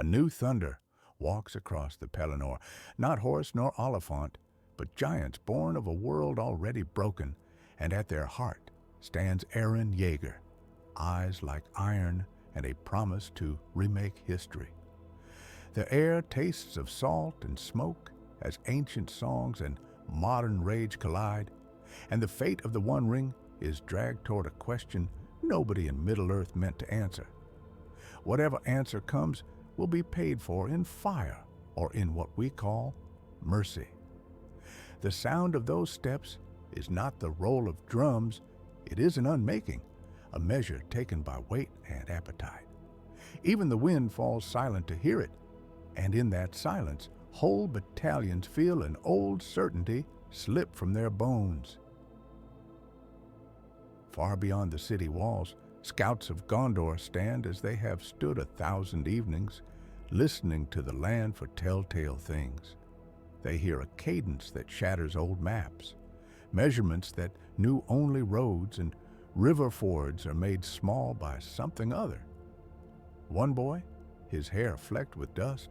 A new thunder walks across the Pelennor, not horse nor Oliphant, but giants born of a world already broken, and at their heart stands Eren Yeager, eyes like iron and a promise to remake history. The air tastes of salt and smoke as ancient songs and modern rage collide, and the fate of the One Ring is dragged toward a question nobody in Middle-earth meant to answer. Whatever answer comes will be paid for in fire or in what we call mercy. The sound of those steps is not the roll of drums, it is an unmaking, a measure taken by weight and appetite. Even the wind falls silent to hear it, and in that silence, whole battalions feel an old certainty slip from their bones. Far beyond the city walls, scouts of Gondor stand as they have stood 1,000 evenings, listening to the land for telltale things. They hear a cadence that shatters old maps, measurements that knew only roads, and river fords are made small by something other. One boy, his hair flecked with dust,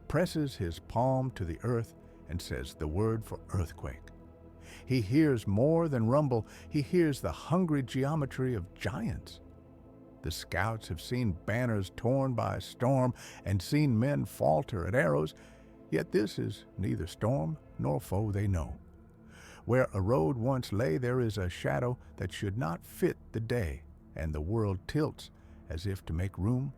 presses his palm to the earth and says the word for earthquake. He hears more than rumble, he hears the hungry geometry of giants. The scouts have seen banners torn by a storm and seen men falter at arrows, yet this is neither storm nor foe they know. Where a road once lay, there is a shadow that should not fit the day, and the world tilts as if to make room.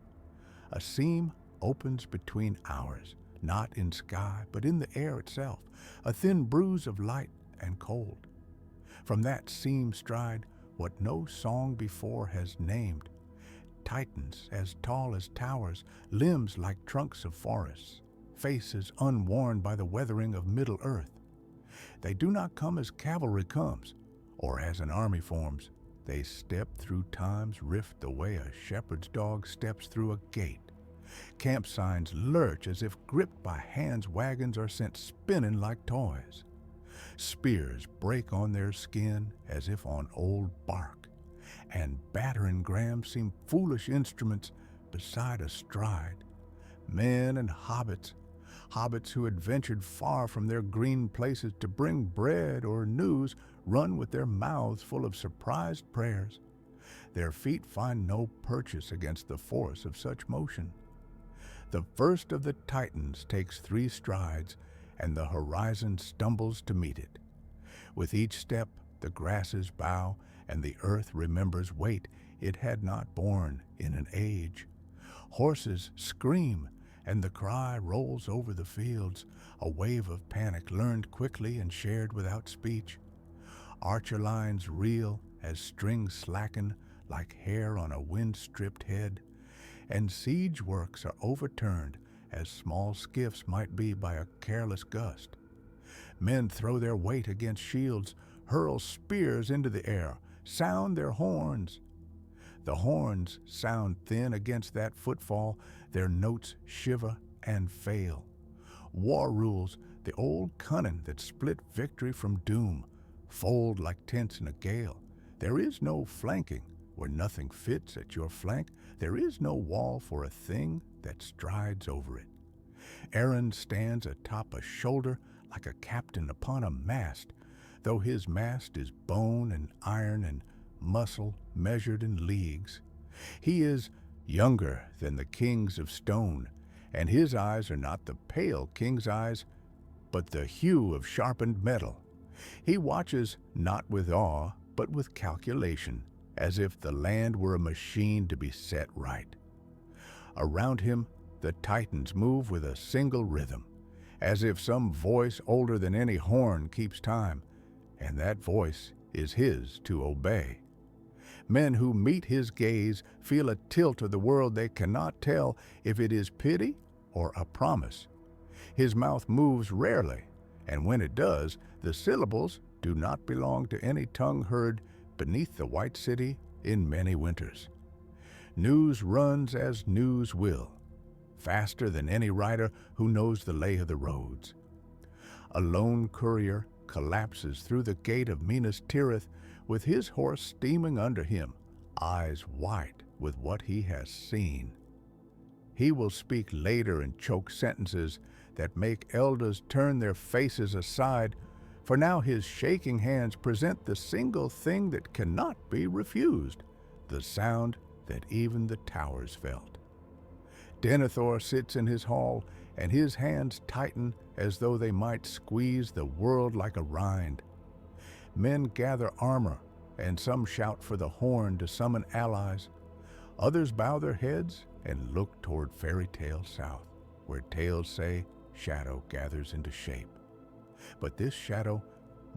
A seam opens between hours, not in sky, but in the air itself, a thin bruise of light and cold. From that seam stride what no song before has named, titans as tall as towers, limbs like trunks of forests, faces unworn by the weathering of Middle-earth. They do not come as cavalry comes, or as an army forms. They step through time's rift the way a shepherd's dog steps through a gate. Camp signs lurch as if gripped by hands wagons are sent spinning like toys. Spears break on their skin as if on old bark, and battering grams seem foolish instruments beside a stride. Men and hobbits who had ventured far from their green places to bring bread or news, run with their mouths full of surprised prayers. Their feet find no purchase against the force of such motion. The first of the Titans takes 3 strides, and the horizon stumbles to meet it. With each step, the grasses bow, and the earth remembers weight it had not borne in an age. Horses scream, and the cry rolls over the fields, a wave of panic learned quickly and shared without speech. Archer lines reel as strings slacken like hair on a wind-stripped head, and siege works are overturned as small skiffs might be by a careless gust. Men throw their weight against shields, hurl spears into the air, sound their horns. The horns sound thin against that footfall, their notes shiver and fail. War rules, the old cunning that split victory from doom, fold like tents in a gale. There is no flanking where nothing fits at your flank. There is no wall for a thing that strides over it. Eren stands atop a shoulder like a captain upon a mast, though his mast is bone and iron and muscle measured in leagues. He is younger than the kings of stone, and his eyes are not the pale king's eyes, but the hue of sharpened metal. He watches not with awe, but with calculation, as if the land were a machine to be set right. Around him, the Titans move with a single rhythm, as if some voice older than any horn keeps time, and that voice is his to obey. Men who meet his gaze feel a tilt of the world they cannot tell if it is pity or a promise. His mouth moves rarely, and when it does, the syllables do not belong to any tongue heard beneath the White City in many winters. News runs as news will, faster than any rider who knows the lay of the roads. A lone courier collapses through the gate of Minas Tirith with his horse steaming under him, eyes white with what he has seen. He will speak later in choked sentences that make elders turn their faces aside, for now his shaking hands present the single thing that cannot be refused, the sound that even the towers felt. Denethor sits in his hall, and his hands tighten as though they might squeeze the world like a rind. Men gather armor, and some shout for the horn to summon allies. Others bow their heads and look toward fairy tale south, where tales say shadow gathers into shape. But this shadow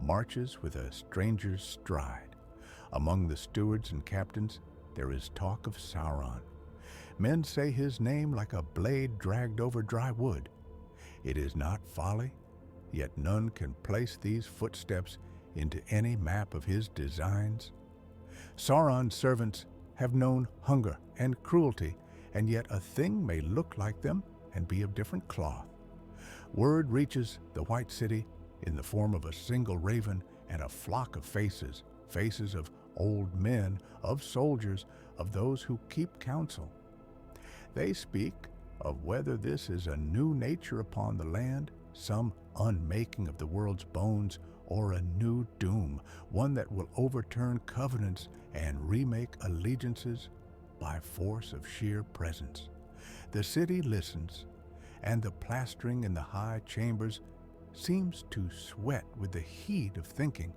marches with a stranger's stride. Among the stewards and captains there is talk of Sauron. Men say his name like a blade dragged over dry wood. It is not folly, yet none can place these footsteps into any map of his designs. Sauron's servants have known hunger and cruelty, and yet a thing may look like them and be of different cloth. Word reaches the White City in the form of a single raven and a flock of faces, faces of old men, of soldiers, of those who keep counsel. They speak of whether this is a new nature upon the land, some unmaking of the world's bones, or a new doom, one that will overturn covenants and remake allegiances by force of sheer presence. The city listens, and the plastering in the high chambers seems to sweat with the heat of thinking.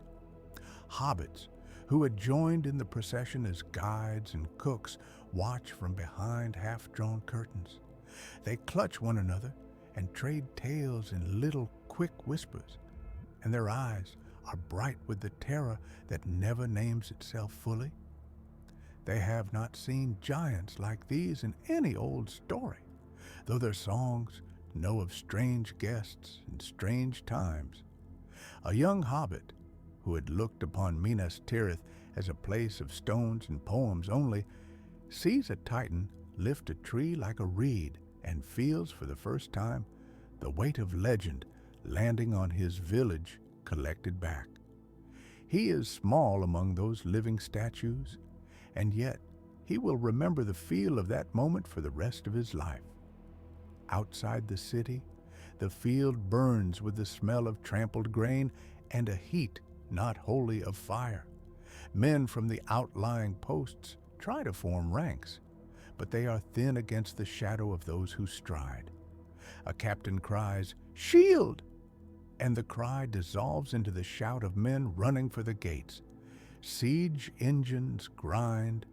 Hobbits, who had joined in the procession as guides and cooks, watch from behind half-drawn curtains. They clutch one another and trade tales in little, quick whispers, and their eyes are bright with the terror that never names itself fully. They have not seen giants like these in any old story, though their songs know of strange guests and strange times. A young hobbit, who had looked upon Minas Tirith as a place of stones and poems only, sees a Titan lift a tree like a reed and feels for the first time the weight of legend landing on his village collected back. He is small among those living statues, and yet he will remember the feel of that moment for the rest of his life. Outside the city, the field burns with the smell of trampled grain and a heat not wholly of fire. Men from the outlying posts try to form ranks, but they are thin against the shadow of those who stride. A captain cries, "Shield!" and the cry dissolves into the shout of men running for the gates. Siege engines grind,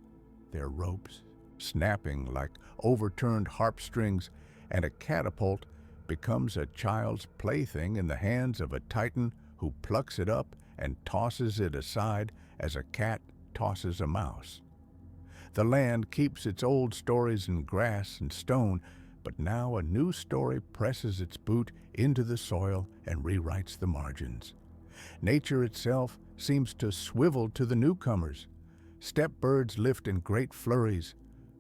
their ropes snapping like overturned harp strings, and a catapult becomes a child's plaything in the hands of a Titan who plucks it up and tosses it aside as a cat tosses a mouse. The land keeps its old stories in grass and stone, but now a new story presses its boot into the soil and rewrites the margins. Nature itself seems to swivel to the newcomers. Steppe birds lift in great flurries.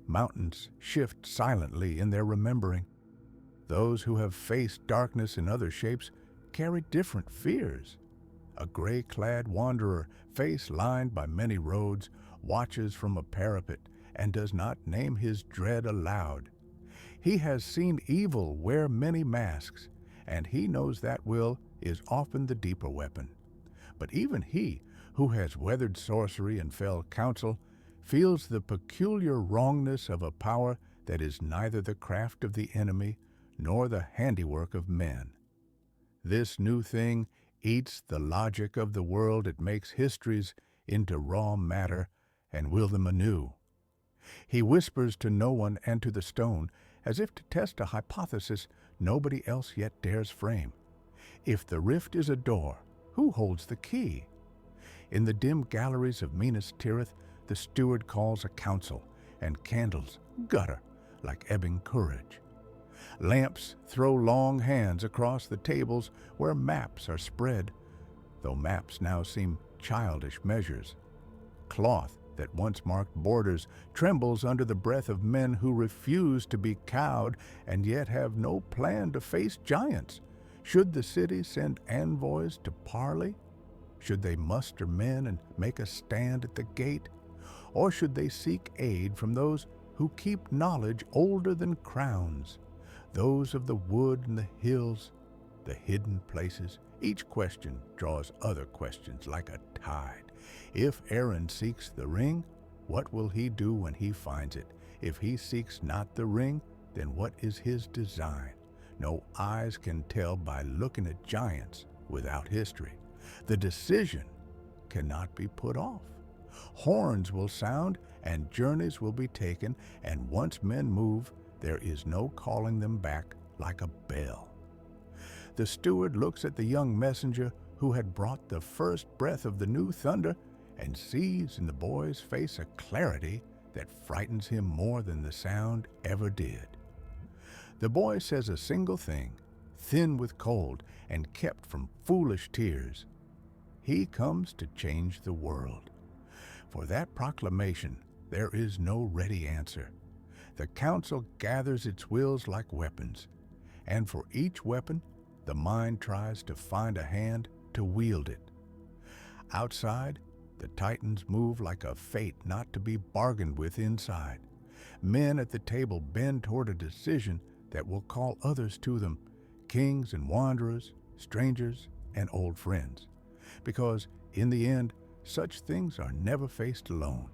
Mountains shift silently in their remembering. Those who have faced darkness in other shapes carry different fears. A gray-clad wanderer, face lined by many roads, watches from a parapet and does not name his dread aloud. He has seen evil wear many masks, and he knows that will is often the deeper weapon. But even he, who has weathered sorcery and fell counsel, feels the peculiar wrongness of a power that is neither the craft of the enemy nor the handiwork of men. This new thing eats the logic of the world. It makes histories into raw matter and will them anew. He whispers to no one and to the stone, as if to test a hypothesis nobody else yet dares frame. If the rift is a door, who holds the key? In the dim galleries of Minas Tirith, the steward calls a council, and candles gutter like ebbing courage. Lamps throw long hands across the tables where maps are spread, though maps now seem childish measures. Cloth that once marked borders trembles under the breath of men who refuse to be cowed and yet have no plan to face giants. Should the city send envoys to parley? Should they muster men and make a stand at the gate? Or should they seek aid from those who keep knowledge older than crowns, those of the wood and the hills, the hidden places. Each question draws other questions like a tide. If Eren seeks the ring, what will he do when he finds it? If he seeks not the ring, then what is his design? No eyes can tell by looking at giants without history. The decision cannot be put off. Horns will sound and journeys will be taken, and once men move, there is no calling them back like a bell. The steward looks at the young messenger who had brought the first breath of the new thunder and sees in the boy's face a clarity that frightens him more than the sound ever did. The boy says a single thing, thin with cold and kept from foolish tears. He comes to change the world. For that proclamation, there is no ready answer. The council gathers its wills like weapons, and for each weapon, the mind tries to find a hand to wield it. Outside, the Titans move like a fate not to be bargained with inside. Men at the table bend toward a decision that will call others to them, kings and wanderers, strangers and old friends. Because in the end, such things are never faced alone.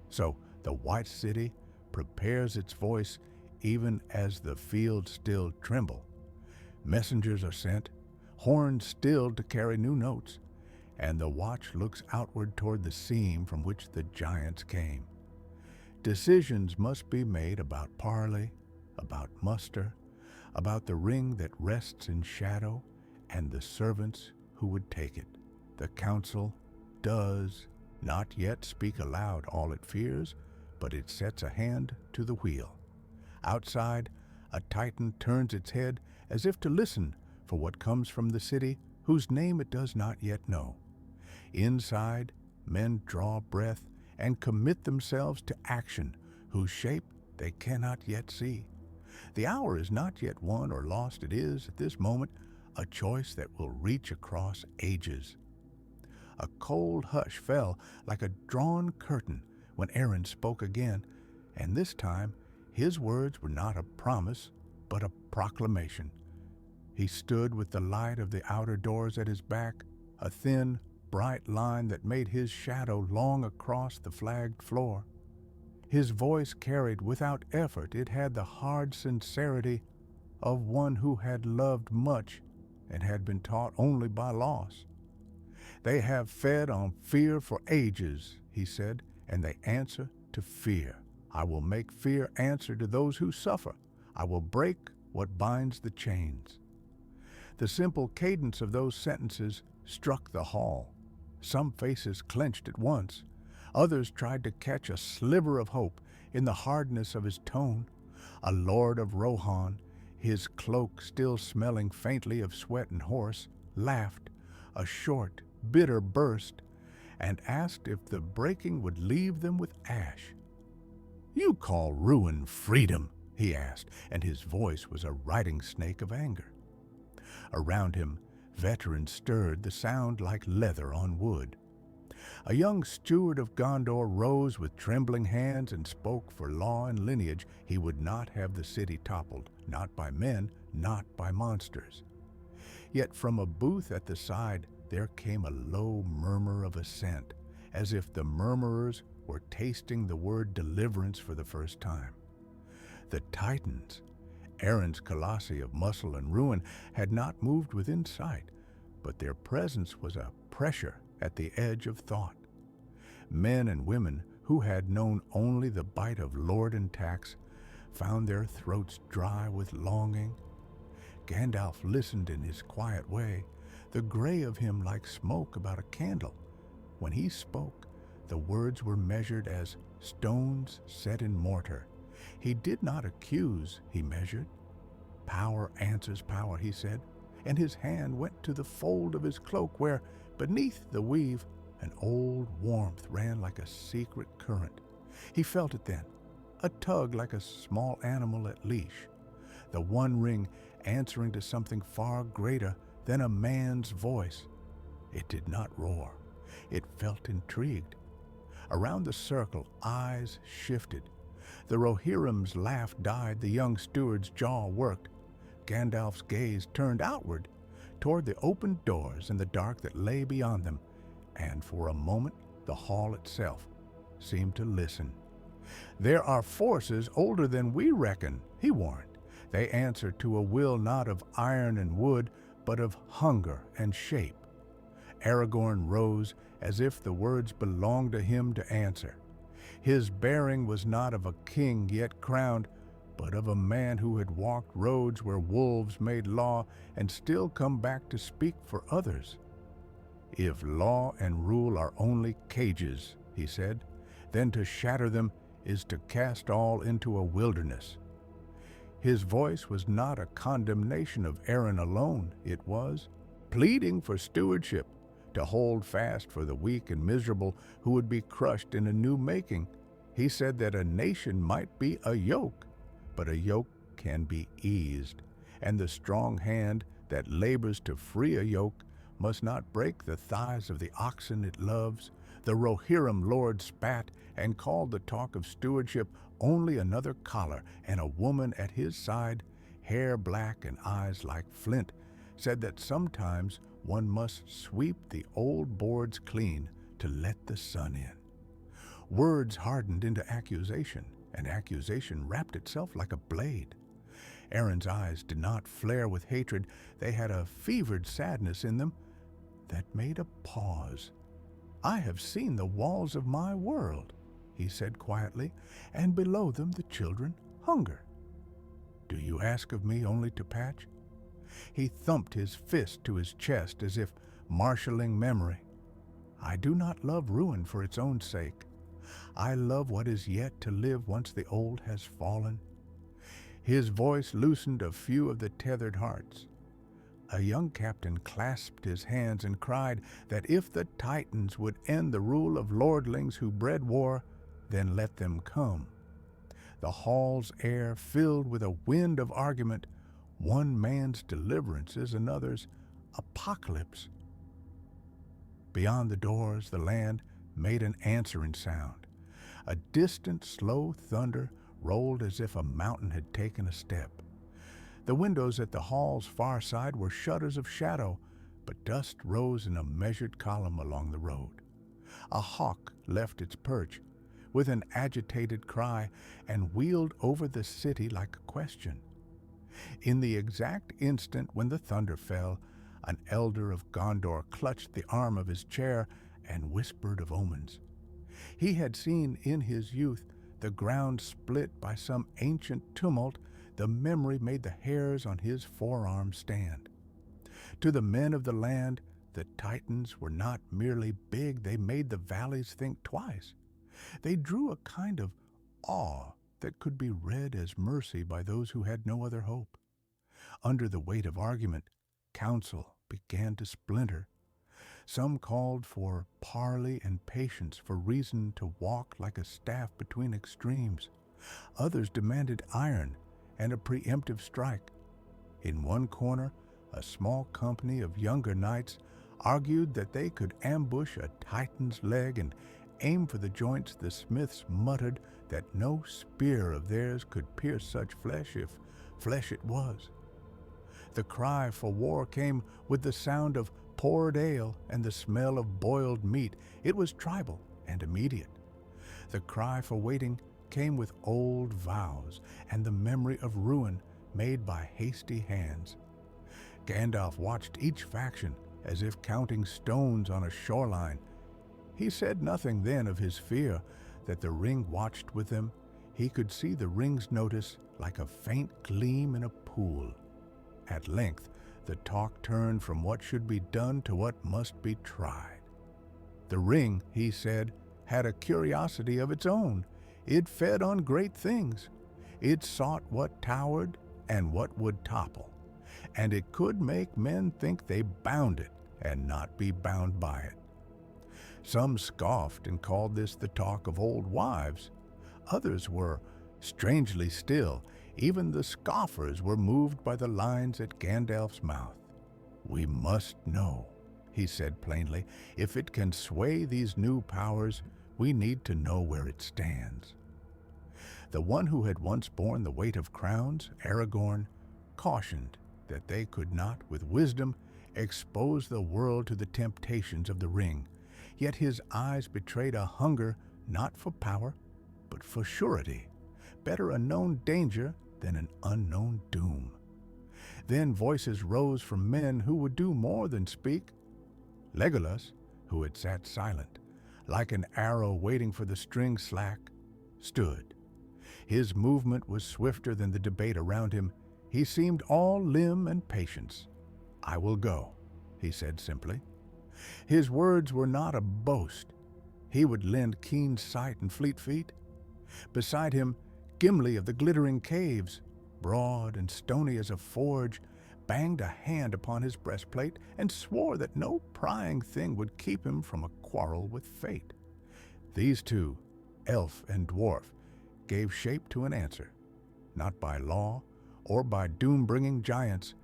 So the White City prepares its voice even as the fields still tremble. Messengers are sent, horns stilled to carry new notes, and the watch looks outward toward the seam from which the giants came. Decisions must be made about parley, about muster, about the ring that rests in shadow, and the servants who would take it. The council does not yet speak aloud all it fears, but it sets a hand to the wheel. Outside, a Titan turns its head as if to listen for what comes from the city whose name it does not yet know. Inside, men draw breath and commit themselves to action whose shape they cannot yet see. The hour is not yet won or lost. It is, at this moment, a choice that will reach across ages. A cold hush fell like a drawn curtain when Eren spoke again, and this time his words were not a promise, but a proclamation. He stood with the light of the outer doors at his back, a thin, bright line that made his shadow long across the flagged floor. His voice carried without effort. It had the hard sincerity of one who had loved much and had been taught only by loss. They have fed on fear for ages, he said, and they answer to fear. I will make fear answer to those who suffer. I will break what binds the chains. The simple cadence of those sentences struck the hall. Some faces clenched at once. Others tried to catch a sliver of hope in the hardness of his tone. A lord of Rohan, his cloak still smelling faintly of sweat and horse, laughed, a short, bitter burst, and asked if the breaking would leave them with ash. "You call ruin freedom?" he asked, and his voice was a riding snake of anger. Around him, veterans stirred, the sound like leather on wood. A young steward of Gondor rose with trembling hands and spoke for law and lineage. He would not have the city toppled, not by men, not by monsters. Yet from a booth at the side there came a low murmur of assent, as if the murmurers were tasting the word deliverance for the first time. The Titans, Eren's colossi of muscle and ruin, had not moved within sight, but their presence was a pressure at the edge of thought. Men and women who had known only the bite of lord and tax found their throats dry with longing. Gandalf listened in his quiet way, the gray of him like smoke about a candle. When he spoke, the words were measured as stones set in mortar. He did not accuse, he measured. Power answers power, he said, and his hand went to the fold of his cloak where, beneath the weave, an old warmth ran like a secret current. He felt it then, a tug like a small animal at leash, the one ring answering to something far greater than a man's voice. It did not roar. It felt intrigued. Around the circle, eyes shifted. The Rohirrim's laugh died, the young steward's jaw worked. Gandalf's gaze turned outward, toward the open doors and the dark that lay beyond them, and for a moment the hall itself seemed to listen. "There are forces older than we reckon," he warned. "They answer to a will not of iron and wood, but of hunger and shape." Aragorn rose as if the words belonged to him to answer. His bearing was not of a king yet crowned, but of a man who had walked roads where wolves made law and still come back to speak for others. "If law and rule are only cages," he said, "then to shatter them is to cast all into a wilderness." His voice was not a condemnation of Eren alone. It was pleading for stewardship, to hold fast for the weak and miserable who would be crushed in a new making. He said that a nation might be a yoke, but a yoke can be eased, and the strong hand that labors to free a yoke must not break the thighs of the oxen it loves. The Rohirrim lord spat and called the talk of stewardship only another collar, and a woman at his side, hair black and eyes like flint, said that sometimes one must sweep the old boards clean to let the sun in. Words hardened into accusation, and accusation wrapped itself like a blade. Eren's eyes did not flare with hatred. They had a fevered sadness in them that made a pause. "I have seen the walls of my world," he said quietly, "and below them the children hunger. Do you ask of me only to patch?" He thumped his fist to his chest as if marshalling memory. "I do not love ruin for its own sake. I love what is yet to live once the old has fallen." His voice loosened a few of the tethered hearts. A young captain clasped his hands and cried that if the Titans would end the rule of lordlings who bred war, then let them come. The hall's air filled with a wind of argument. One man's deliverance is another's apocalypse. Beyond the doors, the land made an answering sound. A distant, slow thunder rolled as if a mountain had taken a step. The windows at the hall's far side were shutters of shadow, but dust rose in a measured column along the road. A hawk left its perch with an agitated cry and wheeled over the city like a question. In the exact instant when the thunder fell, an elder of Gondor clutched the arm of his chair and whispered of omens. He had seen in his youth the ground split by some ancient tumult. The memory made the hairs on his forearm stand. To the men of the land, the Titans were not merely big, they made the valleys think twice. They drew a kind of awe that could be read as mercy by those who had no other hope. Under the weight of argument, counsel began to splinter. Some called for parley and patience, for reason to walk like a staff between extremes. Others demanded iron and a preemptive strike. In one corner, a small company of younger knights argued that they could ambush a Titan's leg and aim for the joints. The smiths muttered that no spear of theirs could pierce such flesh if flesh it was. The cry for war came with the sound of poured ale and the smell of boiled meat. It was tribal and immediate. The cry for waiting came with old vows and the memory of ruin made by hasty hands. Gandalf watched each faction as if counting stones on a shoreline. He said nothing then of his fear that the ring watched with them. He could see the ring's notice like a faint gleam in a pool. At length, the talk turned from what should be done to what must be tried. The ring, he said, had a curiosity of its own. It fed on great things. It sought what towered and what would topple, and it could make men think they bound it and not be bound by it. Some scoffed and called this the talk of old wives. Others were strangely still. Even the scoffers were moved by the lines at Gandalf's mouth. "We must know," he said plainly. "If it can sway these new powers, we need to know where it stands." The one who had once borne the weight of crowns, Aragorn, cautioned that they could not, with wisdom, expose the world to the temptations of the ring, yet his eyes betrayed a hunger not for power, but for surety. Better a known danger than an unknown doom. Then voices rose from men who would do more than speak. Legolas, who had sat silent, like an arrow waiting for the string slack, stood. His movement was swifter than the debate around him. He seemed all limb and patience. "I will go," he said simply. His words were not a boast. He would lend keen sight and fleet feet. Beside him, Gimli of the glittering caves, broad and stony as a forge, banged a hand upon his breastplate and swore that no prying thing would keep him from a quarrel with fate. These two, elf and dwarf, gave shape to an answer, not by law or by doom-bringing giants,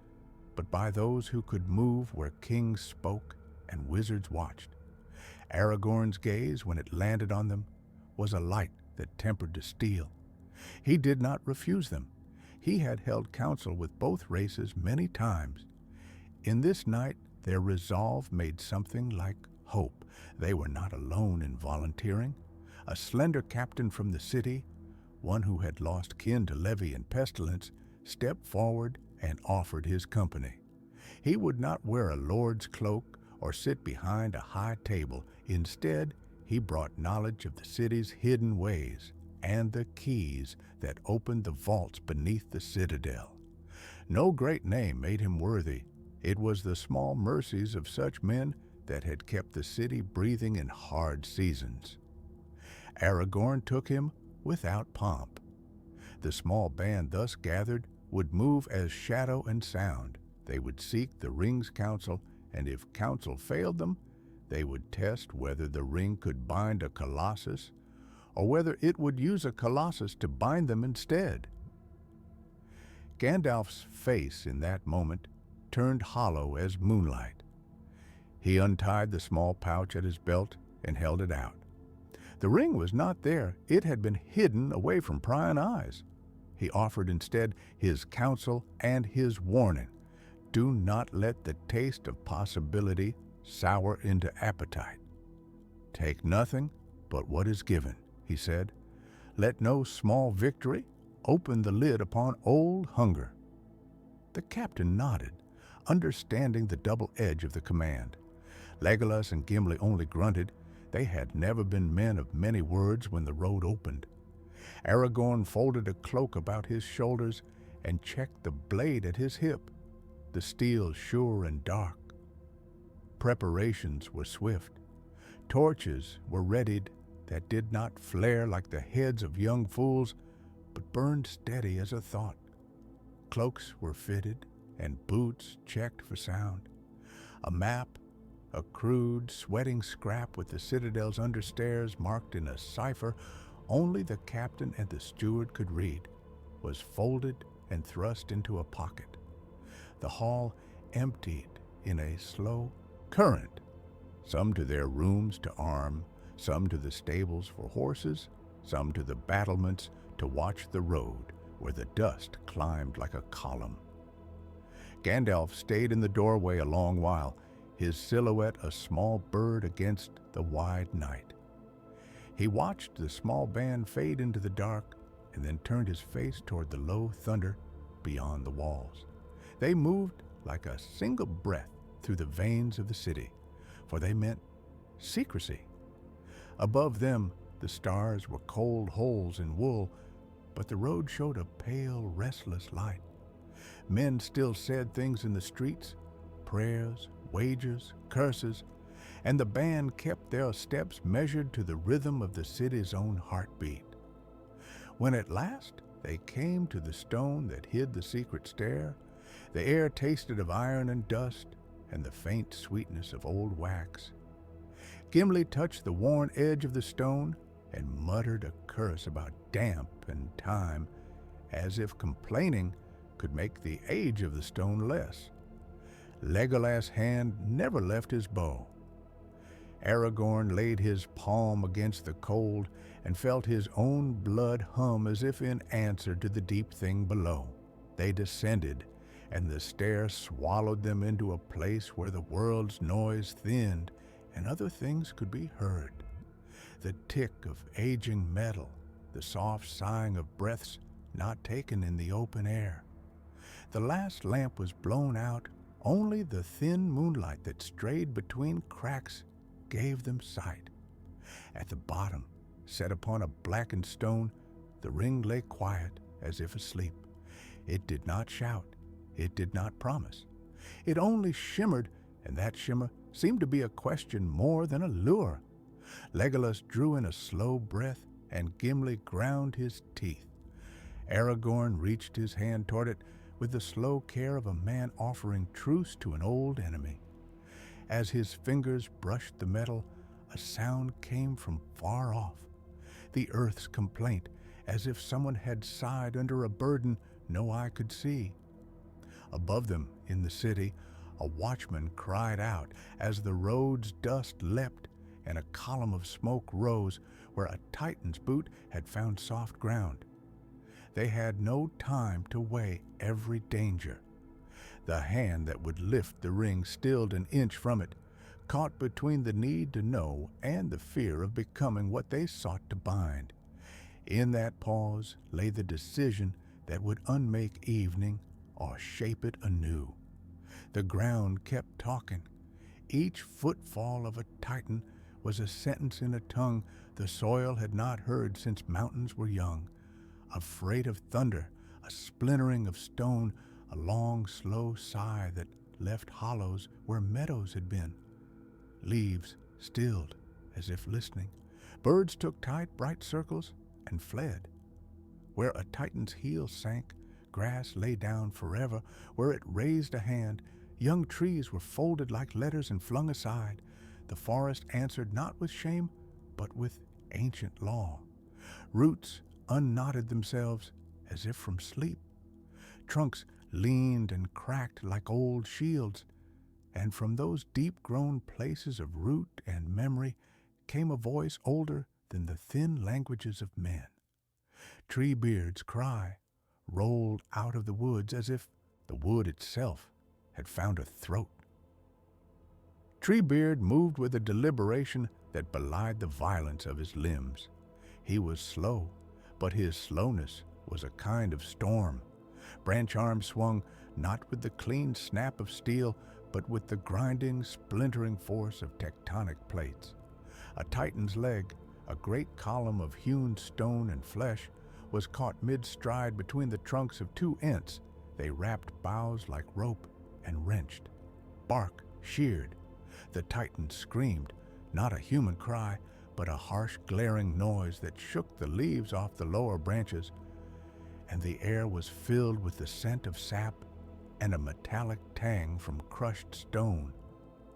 but by those who could move where kings spoke and wizards watched. Aragorn's gaze, when it landed on them, was a light that tempered the steel. He did not refuse them. He had held counsel with both races many times. In this night, their resolve made something like hope. They were not alone in volunteering. A slender captain from the city, one who had lost kin to levy and pestilence, stepped forward and offered his company. He would not wear a lord's cloak or sit behind a high table. Instead, he brought knowledge of the city's hidden ways and the keys that opened the vaults beneath the citadel. No great name made him worthy. It was the small mercies of such men that had kept the city breathing in hard seasons. Aragorn took him without pomp. The small band thus gathered would move as shadow and sound. They would seek the ring's counsel, and if counsel failed them, they would test whether the ring could bind a colossus or whether it would use a colossus to bind them instead. Gandalf's face in that moment turned hollow as moonlight. He untied the small pouch at his belt and held it out. The ring was not there. It had been hidden away from prying eyes. He offered instead his counsel and his warning. Do not let the taste of possibility sour into appetite. Take nothing but what is given, he said. Let no small victory open the lid upon old hunger. The captain nodded, understanding the double edge of the command. Legolas and Gimli only grunted. They had never been men of many words when the road opened. Aragorn folded a cloak about his shoulders and checked the blade at his hip, the steel sure and dark. Preparations were swift. Torches were readied that did not flare like the heads of young fools, but burned steady as a thought. Cloaks were fitted and boots checked for sound. A map, a crude, sweating scrap with the citadel's understairs marked in a cipher only the captain and the steward could read, was folded and thrust into a pocket. The hall emptied in a slow current, some to their rooms to arm, some to the stables for horses, some to the battlements to watch the road where the dust climbed like a column. Gandalf stayed in the doorway a long while, his silhouette a small bird against the wide night. He watched the small band fade into the dark and then turned his face toward the low thunder beyond the walls. They moved like a single breath through the veins of the city, for they meant secrecy. Above them, the stars were cold holes in wool, but the road showed a pale, restless light. Men still said things in the streets, prayers, wagers, curses, and the band kept their steps measured to the rhythm of the city's own heartbeat. When at last they came to the stone that hid the secret stair, the air tasted of iron and dust and the faint sweetness of old wax. Gimli touched the worn edge of the stone and muttered a curse about damp and time, as if complaining could make the age of the stone less. Legolas' hand never left his bow. Aragorn laid his palm against the cold and felt his own blood hum as if in answer to the deep thing below. They descended, and the stair swallowed them into a place where the world's noise thinned and other things could be heard. The tick of aging metal, the soft sighing of breaths not taken in the open air. The last lamp was blown out, only the thin moonlight that strayed between cracks gave them sight. At the bottom, set upon a blackened stone, the ring lay quiet as if asleep. It did not shout, it did not promise. It only shimmered, and that shimmer seemed to be a question more than a lure. Legolas drew in a slow breath, and Gimli ground his teeth. Aragorn reached his hand toward it with the slow care of a man offering truce to an old enemy. As his fingers brushed the metal, a sound came from far off, the earth's complaint, as if someone had sighed under a burden no eye could see. Above them, in the city, a watchman cried out as the road's dust leapt and a column of smoke rose where a Titan's boot had found soft ground. They had no time to weigh every danger. The hand that would lift the ring stilled an inch from it, caught between the need to know and the fear of becoming what they sought to bind. In that pause lay the decision that would unmake evening or shape it anew. The ground kept talking. Each footfall of a Titan was a sentence in a tongue the soil had not heard since mountains were young. A freight of thunder, a splintering of stone, a long, slow sigh that left hollows where meadows had been. Leaves stilled as if listening. Birds took tight, bright circles and fled. Where a Titan's heel sank, grass lay down forever. Where it raised a hand, young trees were folded like letters and flung aside. The forest answered not with shame, but with ancient law. Roots unknotted themselves as if from sleep. Trunks leaned and cracked like old shields, and from those deep-grown places of root and memory came a voice older than the thin languages of men. Treebeard's cry rolled out of the woods as if the wood itself had found a throat. Treebeard moved with a deliberation that belied the violence of his limbs. He was slow, but his slowness was a kind of storm. Branch arms swung not with the clean snap of steel, but with the grinding, splintering force of tectonic plates. A Titan's leg, a great column of hewn stone and flesh, was caught mid-stride between the trunks of two Ents. They wrapped boughs like rope and wrenched. Bark sheared. The Titan screamed, not a human cry, but a harsh, glaring noise that shook the leaves off the lower branches, and the air was filled with the scent of sap and a metallic tang from crushed stone.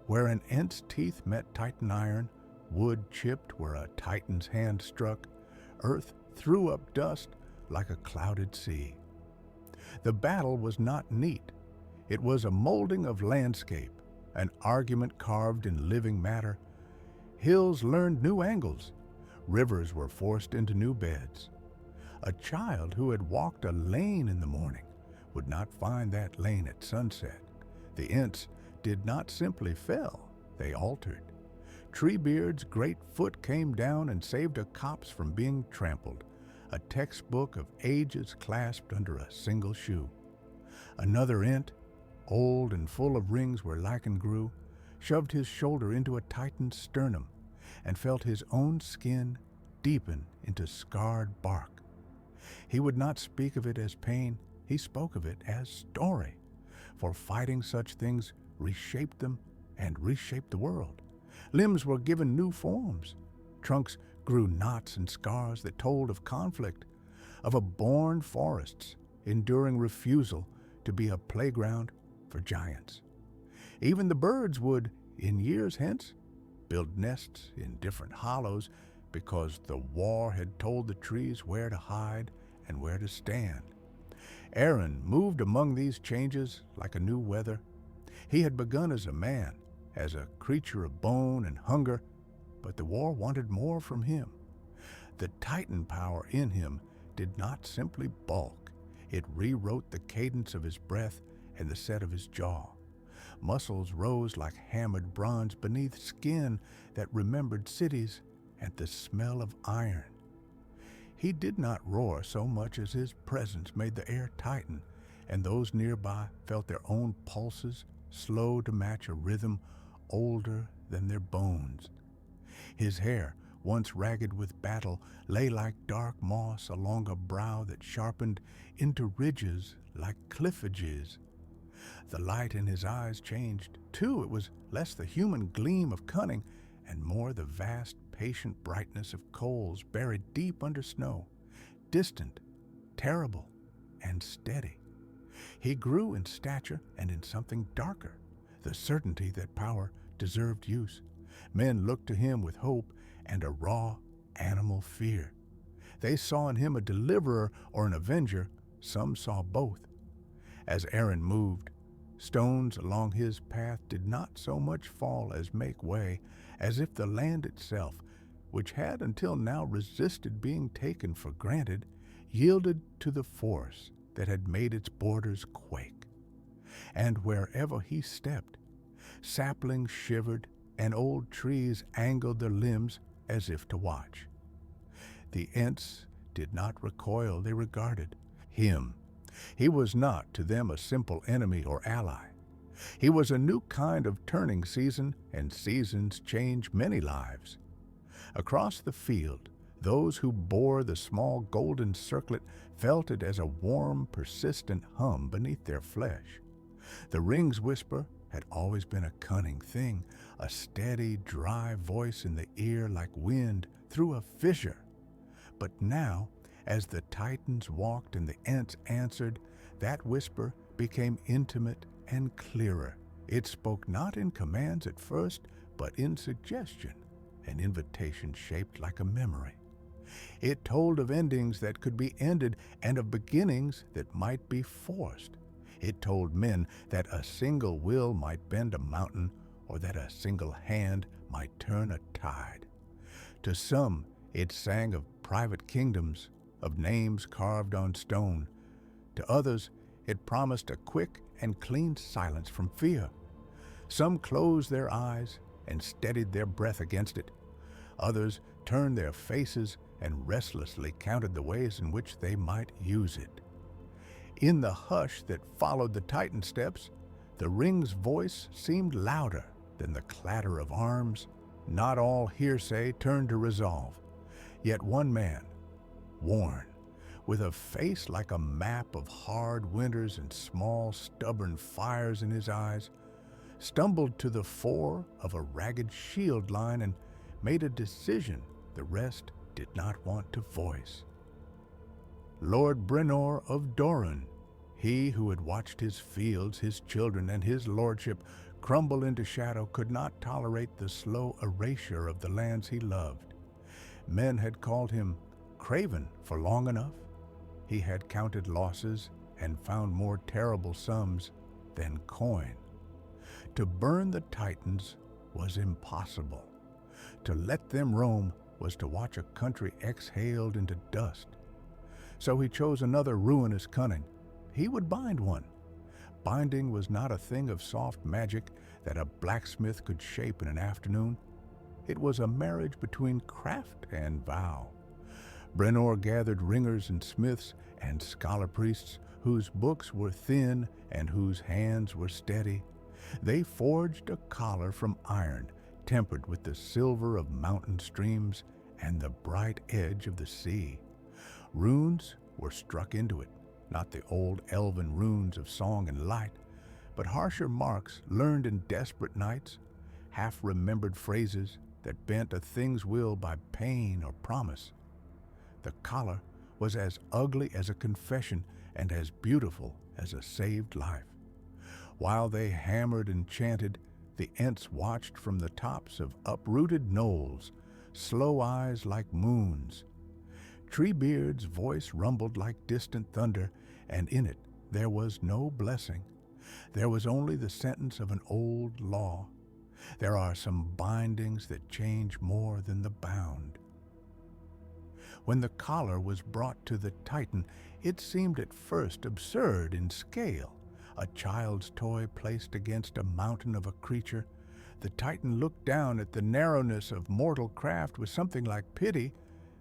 Where an Ent's teeth met Titan iron, wood chipped where a Titan's hand struck, earth threw up dust like a clouded sea. The battle was not neat. It was a molding of landscape, an argument carved in living matter. Hills learned new angles. Rivers were forced into new beds. A child who had walked a lane in the morning would not find that lane at sunset. The Ents did not simply fell, they altered. Treebeard's great foot came down and saved a copse from being trampled, a textbook of ages clasped under a single shoe. Another Ent, old and full of rings where lichen grew, shoved his shoulder into a Titan's sternum and felt his own skin deepen into scarred bark. He would not speak of it as pain, he spoke of it as story, for fighting such things reshaped them and reshaped the world. Limbs were given new forms. Trunks grew knots and scars that told of conflict, of a born forests enduring refusal to be a playground for giants. Even the birds would, in years hence, build nests in different hollows because the war had told the trees where to hide and where to stand. Eren moved among these changes like a new weather. He had begun as a man, as a creature of bone and hunger, But the war wanted more from him. The Titan power in him did not simply bulk. It rewrote the cadence of his breath and the set of his jaw. Muscles rose like hammered bronze beneath skin that remembered cities and the smell of iron. He did not roar so much as his presence made the air tighten, and those nearby felt their own pulses slow to match a rhythm older than their bones. His hair, once ragged with battle, lay like dark moss along a brow that sharpened into ridges like cliff edges. The light in his eyes changed, too. It was less the human gleam of cunning and more the vast, patient brightness of coals buried deep under snow, distant, terrible, and steady. He grew in stature and in something darker, the certainty that power deserved use. Men looked to him with hope and a raw, animal fear. They saw in him a deliverer or an avenger. Some saw both. As Eren moved, stones along his path did not so much fall as make way, as if the land itself, which had until now resisted being taken for granted, yielded to the force that had made its borders quake. And wherever he stepped, saplings shivered and old trees angled their limbs as if to watch. The Ents did not recoil, they regarded him. He was not to them a simple enemy or ally. He was a new kind of turning season, and seasons change many lives. Across the field, those who bore the small golden circlet felt it as a warm, persistent hum beneath their flesh. The ring's whisper had always been a cunning thing, a steady, dry voice in the ear like wind through a fissure. But now, as the Titans walked and the Ents answered, that whisper became intimate and clearer. It spoke not in commands at first, but in suggestion, an invitation shaped like a memory. It told of endings that could be ended and of beginnings that might be forced. It told men that a single will might bend a mountain or that a single hand might turn a tide. To some, it sang of private kingdoms, of names carved on stone. To others, it promised a quick and clean silence from fear. Some closed their eyes and steadied their breath against it. Others turned their faces and restlessly counted the ways in which they might use it. In the hush that followed the Titan steps, the ring's voice seemed louder than the clatter of arms. Not all hearsay turned to resolve. Yet one man, worn, with a face like a map of hard winters and small, stubborn fires in his eyes, stumbled to the fore of a ragged shield line and made a decision the rest did not want to voice. Lord Brenor of Doran, he who had watched his fields, his children, and his lordship crumble into shadow, could not tolerate the slow erasure of the lands he loved. Men had called him craven for long enough. He had counted losses and found more terrible sums than coin. To burn the Titans was impossible. To let them roam was to watch a country exhaled into dust. So he chose another ruinous cunning. He would bind one. Binding was not a thing of soft magic that a blacksmith could shape in an afternoon. It was a marriage between craft and vow. Brenor gathered ringers and smiths and scholar priests whose books were thin and whose hands were steady. They forged a collar from iron, tempered with the silver of mountain streams and the bright edge of the sea. Runes were struck into it, not the old elven runes of song and light, but harsher marks learned in desperate nights, half-remembered phrases that bent a thing's will by pain or promise. The collar was as ugly as a confession and as beautiful as a saved life. While they hammered and chanted, the Ents watched from the tops of uprooted knolls, slow eyes like moons. Treebeard's voice rumbled like distant thunder, and in it there was no blessing. There was only the sentence of an old law. There are some bindings that change more than the bound. When the collar was brought to the Titan, it seemed at first absurd in scale. A child's toy placed against a mountain of a creature, the Titan looked down at the narrowness of mortal craft with something like pity,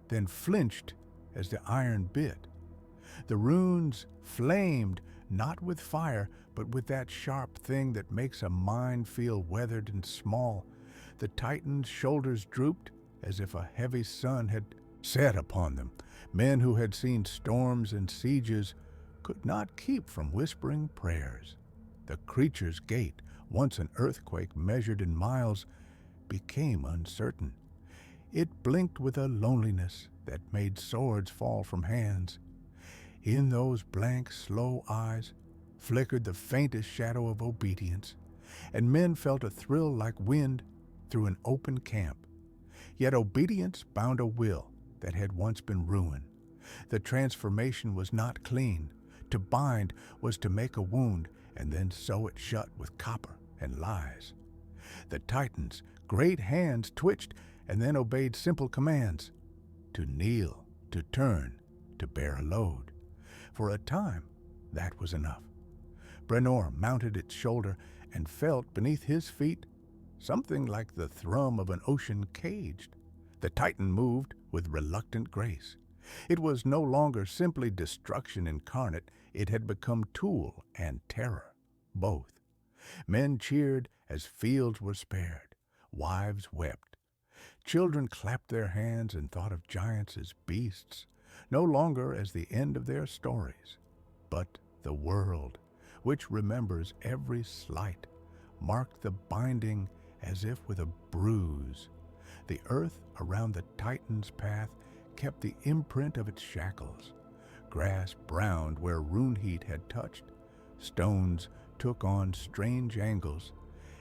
then flinched as the iron bit. The runes flamed, not with fire, but with that sharp thing that makes a mind feel weathered and small. The Titan's shoulders drooped as if a heavy sun had set upon them. Men who had seen storms and sieges could not keep from whispering prayers. The creature's gait, once an earthquake measured in miles, became uncertain. It blinked with a loneliness that made swords fall from hands. In those blank, slow eyes flickered the faintest shadow of obedience, and men felt a thrill like wind through an open camp. Yet obedience bound a will that had once been ruin. The transformation was not clean. To bind was to make a wound and then sew it shut with copper and lies. The Titan's great hands twitched and then obeyed simple commands: to kneel, to turn, to bear a load. For a time, that was enough. Brenor mounted its shoulder and felt beneath his feet something like the thrum of an ocean caged. The Titan moved with reluctant grace. It was no longer simply destruction incarnate. It had become tool and terror, both. Men cheered as fields were spared. Wives wept. Children clapped their hands and thought of giants as beasts, no longer as the end of their stories. But the world, which remembers every slight, marked the binding as if with a bruise. The earth around the Titan's path kept the imprint of its shackles. Grass browned where rune heat had touched. Stones took on strange angles,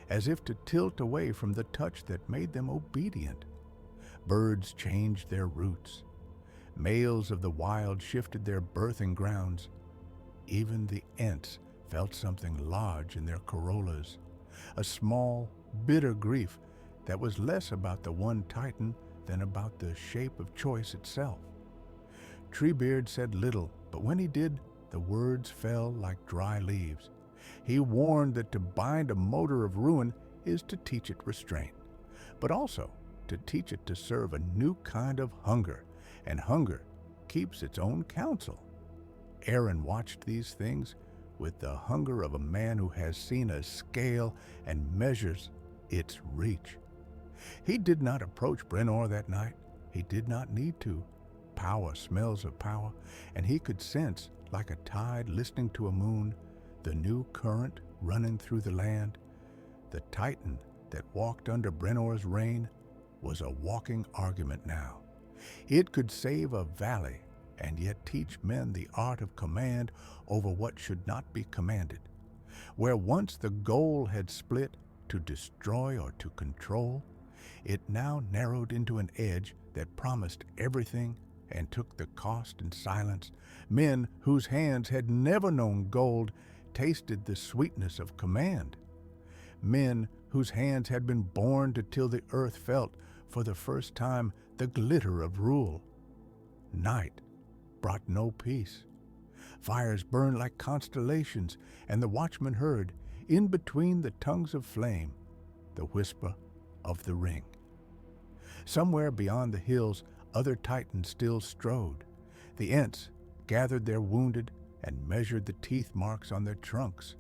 as if to tilt away from the touch that made them obedient. Birds changed their routes. Males of the wild shifted their birthing grounds. Even the Ents felt something large in their corollas, a small, bitter grief that was less about the one Titan than about the shape of choice itself. Treebeard said little, but when he did, the words fell like dry leaves. He warned that to bind a motor of ruin is to teach it restraint, but also to teach it to serve a new kind of hunger, and hunger keeps its own counsel. Eren watched these things with the hunger of a man who has seen a scale and measures its reach. He did not approach Brenor that night. He did not need to. Power smells of power, and he could sense, like a tide listening to a moon, the new current running through the land. The Titan that walked under Brenor's reign was a walking argument now. It could save a valley and yet teach men the art of command over what should not be commanded. Where once the goal had split to destroy or to control, it now narrowed into an edge that promised everything and took the cost in silence. Men whose hands had never known gold tasted the sweetness of command. Men whose hands had been born to till the earth felt, for the first time, the glitter of rule. Night brought no peace. Fires burned like constellations, and the watchman heard, in between the tongues of flame, the whisper of the ring. Somewhere beyond the hills, other Titans still strode. The Ents gathered their wounded and measured the teeth marks on their trunks.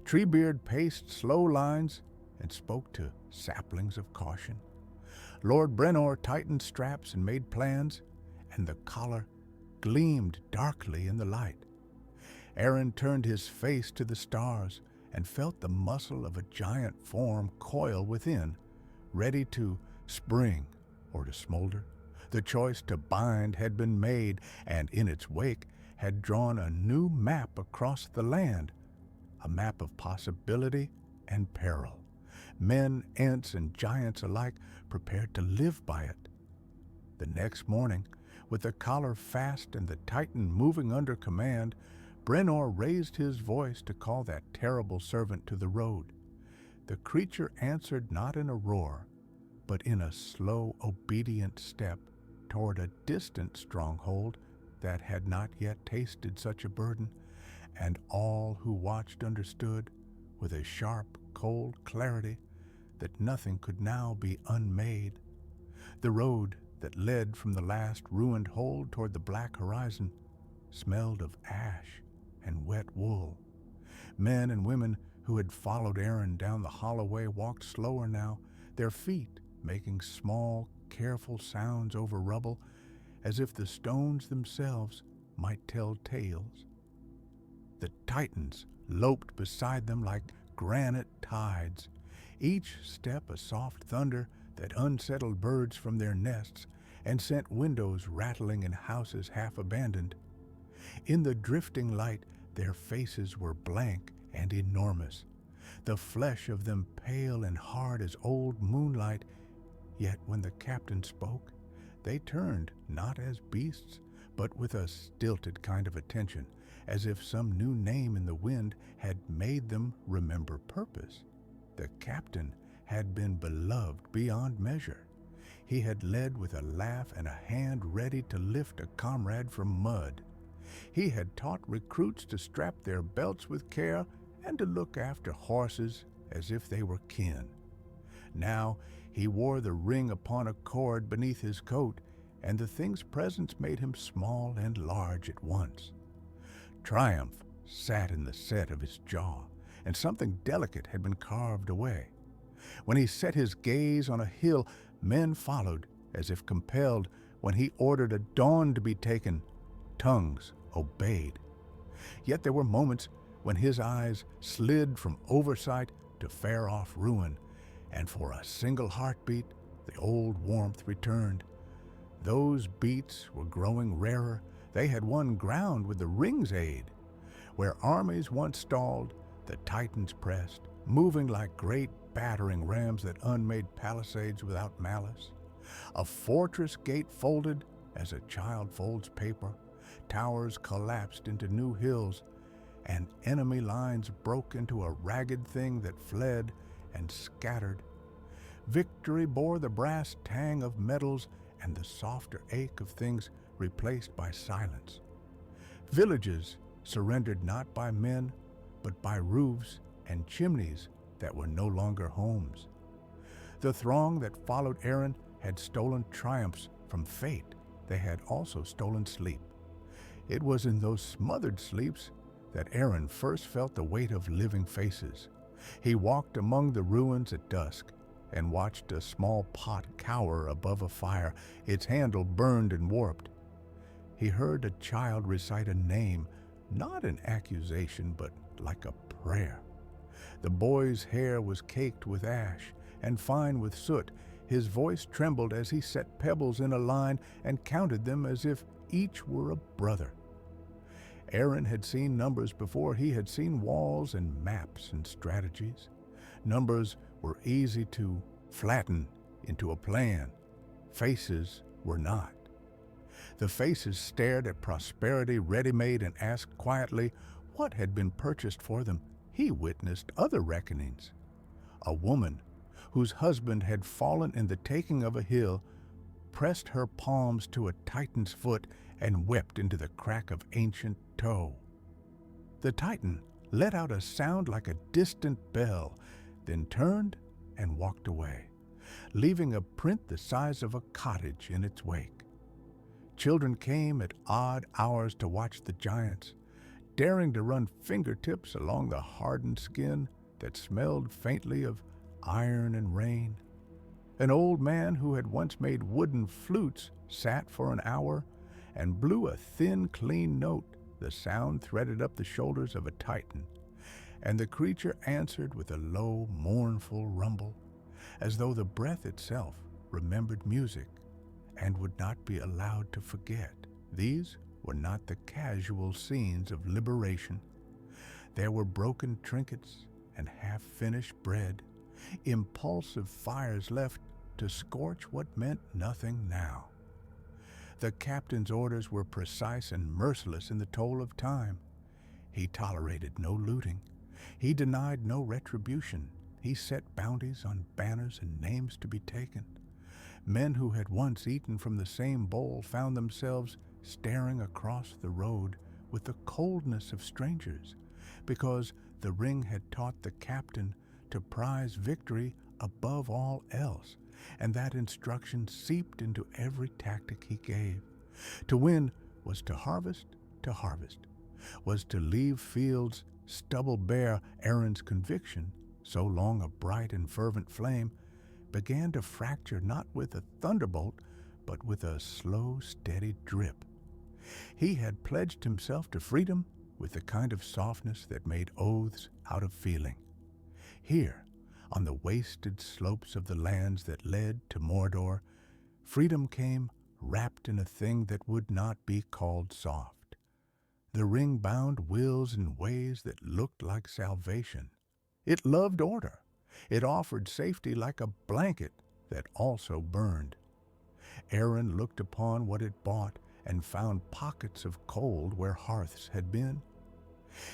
Treebeard paced slow lines and spoke to saplings of caution. Lord Brenor tightened straps and made plans, and the collar gleamed darkly in the light. Eren turned his face to the stars and felt the muscle of a giant form coil within, ready to spring or to smolder. The choice to bind had been made, and in its wake had drawn a new map across the land, a map of possibility and peril. Men, Ents, and giants alike prepared to live by it. The next morning, with the collar fast and the Titan moving under command, Brenor raised his voice to call that terrible servant to the road. The creature answered not in a roar, but in a slow, obedient step toward a distant stronghold that had not yet tasted such a burden, and all who watched understood, with a sharp, cold clarity, that nothing could now be unmade. The road that led from the last ruined hold toward the black horizon smelled of ash and wet wool. Men and women who had followed Eren down the hollow way walked slower now, their feet making small, careful sounds over rubble, as if the stones themselves might tell tales. The Titans loped beside them like granite tides, each step a soft thunder that unsettled birds from their nests and sent windows rattling in houses half abandoned. In the drifting light, their faces were blank and enormous, the flesh of them pale and hard as old moonlight. Yet when the captain spoke, they turned not as beasts, but with a stilted kind of attention, as if some new name in the wind had made them remember purpose. The captain had been beloved beyond measure. He had led with a laugh and a hand ready to lift a comrade from mud. He had taught recruits to strap their belts with care and to look after horses as if they were kin. Now he wore the ring upon a cord beneath his coat, and the thing's presence made him small and large at once. Triumph sat in the set of his jaw, and something delicate had been carved away. When he set his gaze on a hill, men followed, as if compelled. When he ordered a dawn to be taken, tongues obeyed. Yet there were moments when his eyes slid from oversight to far-off ruin, and for a single heartbeat, the old warmth returned. Those beats were growing rarer. They had won ground with the ring's aid. Where armies once stalled, the Titans pressed, moving like great battering rams that unmade palisades without malice. A fortress gate folded as a child folds paper. Towers collapsed into new hills, and enemy lines broke into a ragged thing that fled and scattered. Victory bore the brass tang of metals and the softer ache of things replaced by silence. Villages surrendered not by men, but by roofs and chimneys that were no longer homes. The throng that followed Eren had stolen triumphs from fate. They had also stolen sleep. It was in those smothered sleeps that Eren first felt the weight of living faces. He walked among the ruins at dusk and watched a small pot cower above a fire, its handle burned and warped. He heard a child recite a name, not an accusation, but like a prayer. The boy's hair was caked with ash and fine with soot. His voice trembled as he set pebbles in a line and counted them as if each were a brother. Eren had seen numbers before he had seen walls and maps and strategies. Numbers were easy to flatten into a plan. Faces were not. The faces stared at prosperity ready-made and asked quietly what had been purchased for them. He witnessed other reckonings. A woman whose husband had fallen in the taking of a hill pressed her palms to a Titan's foot and wept into the crack of ancient toe. The Titan let out a sound like a distant bell, then turned and walked away, leaving a print the size of a cottage in its wake. Children came at odd hours to watch the giants, daring to run fingertips along the hardened skin that smelled faintly of iron and rain. An old man who had once made wooden flutes sat for an hour and blew a thin, clean note. The sound threaded up the shoulders of a Titan, and the creature answered with a low, mournful rumble, as though the breath itself remembered music and would not be allowed to forget. These were not the casual scenes of liberation. There were broken trinkets and half-finished bread, impulsive fires left to scorch what meant nothing now. The captain's orders were precise and merciless in the toll of time. He tolerated no looting. He denied no retribution, He set bounties on banners and names to be taken. Men who had once eaten from the same bowl found themselves staring across the road with the coldness of strangers, because the ring had taught the captain to prize victory above all else, and that instruction seeped into every tactic he gave. To win was to harvest, was to leave fields stubble bare. Eren's conviction, so long a bright and fervent flame, began to fracture not with a thunderbolt, but with a slow, steady drip. He had pledged himself to freedom with the kind of softness that made oaths out of feeling. Here, on the wasted slopes of the lands that led to Mordor, freedom came wrapped in a thing that would not be called soft. The ring bound wills in ways that looked like salvation. It loved order. It offered safety like a blanket that also burned. Eren looked upon what it bought and found pockets of cold where hearths had been.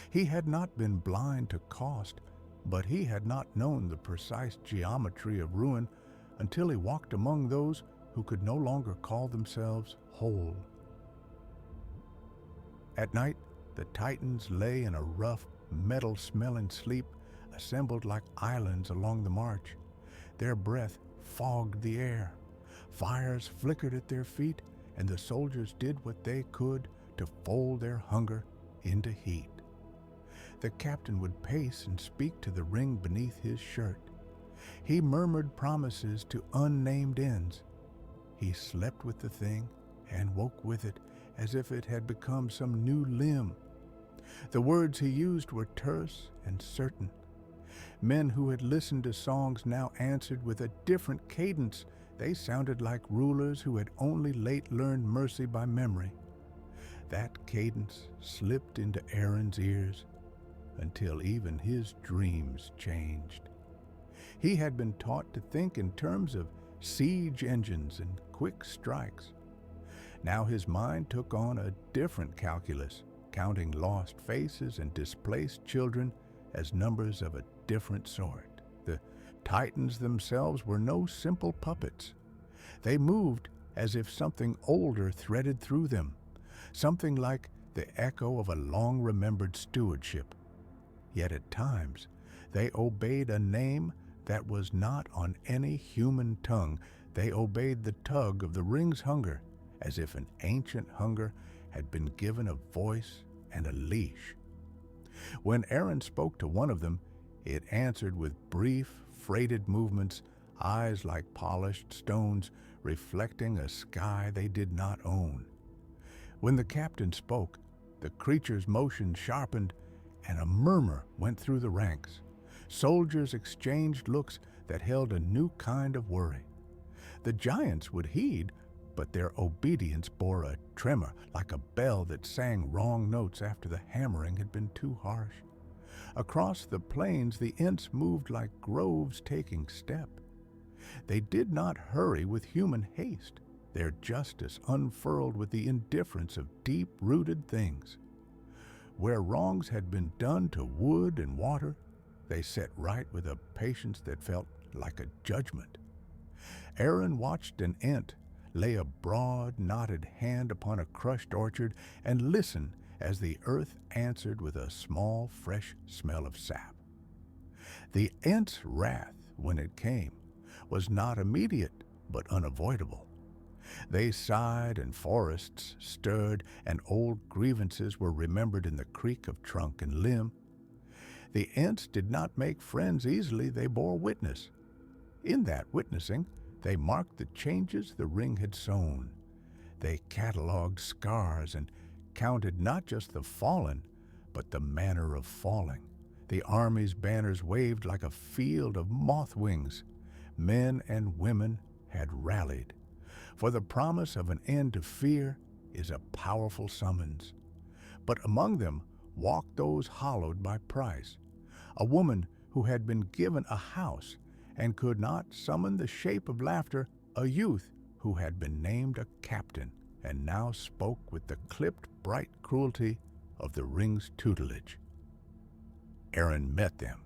He had not been blind to cost, but he had not known the precise geometry of ruin until he walked among those who could no longer call themselves whole. At night, the Titans lay in a rough, metal-smelling sleep, assembled like islands along the march. Their breath fogged the air. Fires flickered at their feet, and the soldiers did what they could to fold their hunger into heat. The captain would pace and speak to the ring beneath his shirt. He murmured promises to unnamed ends. He slept with the thing and woke with it as if it had become some new limb. The words he used were terse and certain. Men who had listened to songs now answered with a different cadence. They sounded like rulers who had only late learned mercy by memory. That cadence slipped into Eren's ears until even his dreams changed. He had been taught to think in terms of siege engines and quick strikes. Now his mind took on a different calculus, counting lost faces and displaced children as numbers of a different sort. The Titans themselves were no simple puppets. They moved as if something older threaded through them, something like the echo of a long-remembered stewardship. Yet at times, they obeyed a name that was not on any human tongue. They obeyed the tug of the ring's hunger, as if an ancient hunger had been given a voice and a leash. When Eren spoke to one of them, it answered with brief, freighted movements, eyes like polished stones reflecting a sky they did not own. When the captain spoke, the creature's motion sharpened, and a murmur went through the ranks. Soldiers exchanged looks that held a new kind of worry. The giants would heed, but their obedience bore a tremor, like a bell that sang wrong notes after the hammering had been too harsh. Across the plains, the Ents moved like groves taking step. They did not hurry with human haste. Their justice unfurled with the indifference of deep-rooted things. Where wrongs had been done to wood and water, they set right with a patience that felt like a judgment. Eren watched an Ent lay a broad, knotted hand upon a crushed orchard and listened as the earth answered with a small, fresh smell of sap. The Ent's wrath, when it came, was not immediate but unavoidable. They sighed and forests stirred, and old grievances were remembered in the creak of trunk and limb. The Ents did not make friends easily. They bore witness. In that witnessing, they marked the changes the ring had sown. They catalogued scars and counted not just the fallen, but the manner of falling. The army's banners waved like a field of moth wings. Men and women had rallied. For the promise of an end to fear is a powerful summons. But among them walked those hallowed by price. A woman who had been given a house and could not summon the shape of laughter, a youth who had been named a captain and now spoke with the clipped, bright cruelty of the ring's tutelage. Eren met them,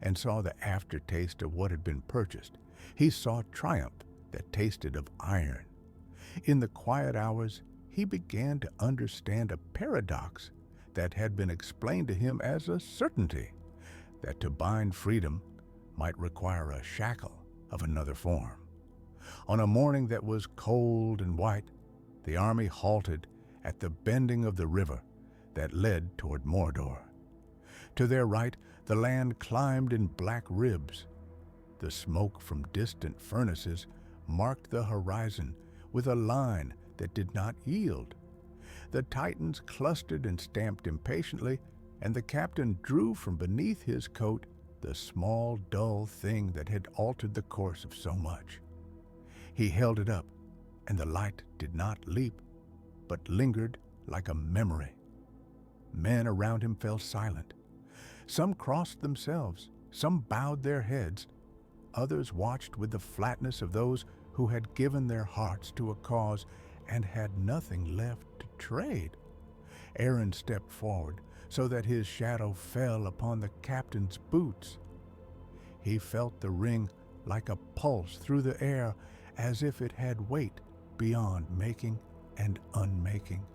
and saw the aftertaste of what had been purchased. He saw triumph that tasted of iron. In the quiet hours, he began to understand a paradox that had been explained to him as a certainty, that to bind freedom might require a shackle of another form. On a morning that was cold and white, the army halted at the bending of the river that led toward Mordor. To their right, the land climbed in black ribs. The smoke from distant furnaces marked the horizon with a line that did not yield. The Titans clustered and stamped impatiently, and the captain drew from beneath his coat the small, dull thing that had altered the course of so much. He held it up, and the light did not leap, but lingered like a memory. Men around him fell silent. Some crossed themselves, some bowed their heads, others watched with the flatness of those who had given their hearts to a cause and had nothing left to trade. Eren stepped forward so that his shadow fell upon the captain's boots. He felt the ring like a pulse through the air, as if it had weight beyond making and unmaking.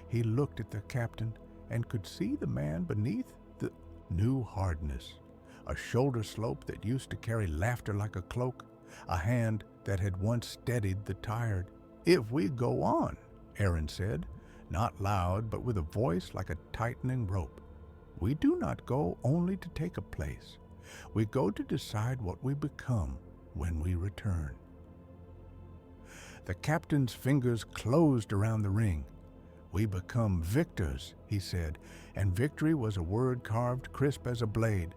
He looked at the captain and could see the man beneath the new hardness, a shoulder slope that used to carry laughter like a cloak, a hand that had once steadied the tired. "If we go on," Eren said, not loud but with a voice like a tightening rope. "We do not go only to take a place. We go to decide what we become when we return." The captain's fingers closed around the ring. "We become victors," he said, and victory was a word carved crisp as a blade.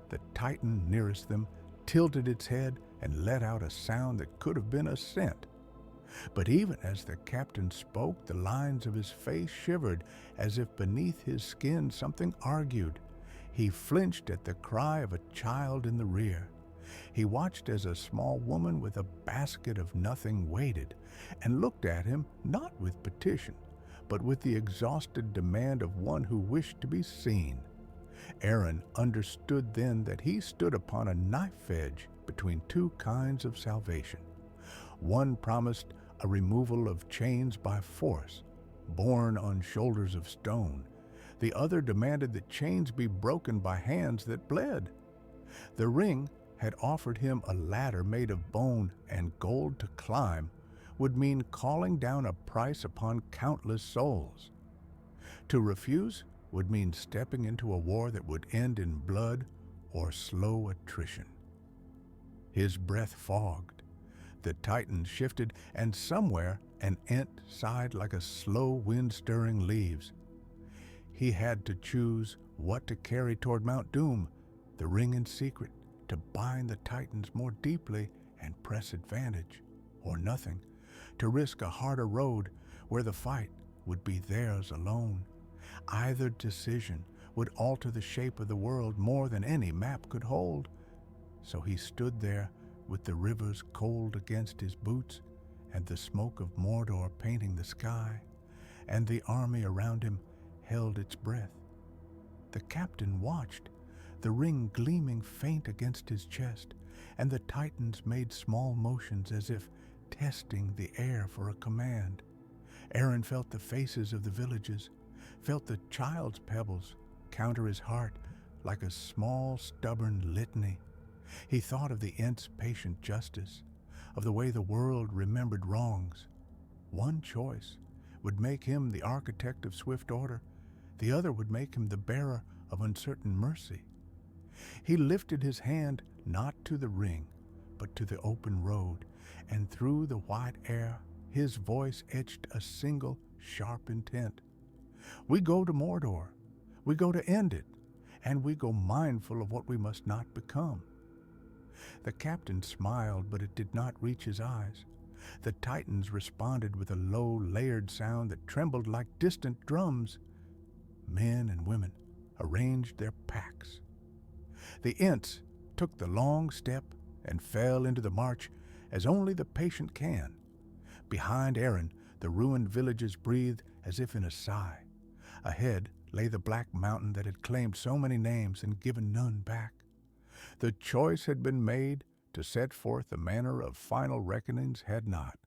The Titan nearest them tilted its head and let out a sound that could have been a scent. But even as the captain spoke, the lines of his face shivered, as if beneath his skin something argued. He flinched at the cry of a child in the rear. He watched as a small woman with a basket of nothing waited, and looked at him not with petition, but with the exhausted demand of one who wished to be seen. Eren understood then that he stood upon a knife edge between two kinds of salvation. One promised a removal of chains by force, borne on shoulders of stone. The other demanded that chains be broken by hands that bled. The ring had offered him a ladder made of bone, and gold to climb would mean calling down a price upon countless souls. To refuse would mean stepping into a war that would end in blood or slow attrition. His breath fogged. The Titan shifted, and somewhere an Ent sighed like a slow wind stirring leaves. He had to choose what to carry toward Mount Doom, the ring in secret, to bind the Titans more deeply and press advantage, or nothing, to risk a harder road where the fight would be theirs alone. Either decision would alter the shape of the world more than any map could hold. So he stood there with the rivers cold against his boots and the smoke of Mordor painting the sky, and the army around him held its breath. The captain watched, the ring gleaming faint against his chest, and the Titans made small motions as if testing the air for a command. Eren felt the faces of the villages, felt the child's pebbles counter his heart like a small, stubborn litany. He thought of the Ent's patient justice, of the way the world remembered wrongs. One choice would make him the architect of swift order, the other would make him the bearer of uncertain mercy. He lifted his hand not to the ring, but to the open road, and through the white air his voice etched a single sharp intent. We go to Mordor, we go to end it, and we go mindful of what we must not become. The captain smiled, but it did not reach his eyes. The Titans responded with a low, layered sound that trembled like distant drums. Men and women arranged their packs. The Ents took the long step and fell into the march as only the patient can. Behind Eren, the ruined villages breathed as if in a sigh. Ahead lay the black mountain that had claimed so many names and given none back. The choice had been made to set forth the manner of final reckonings had not.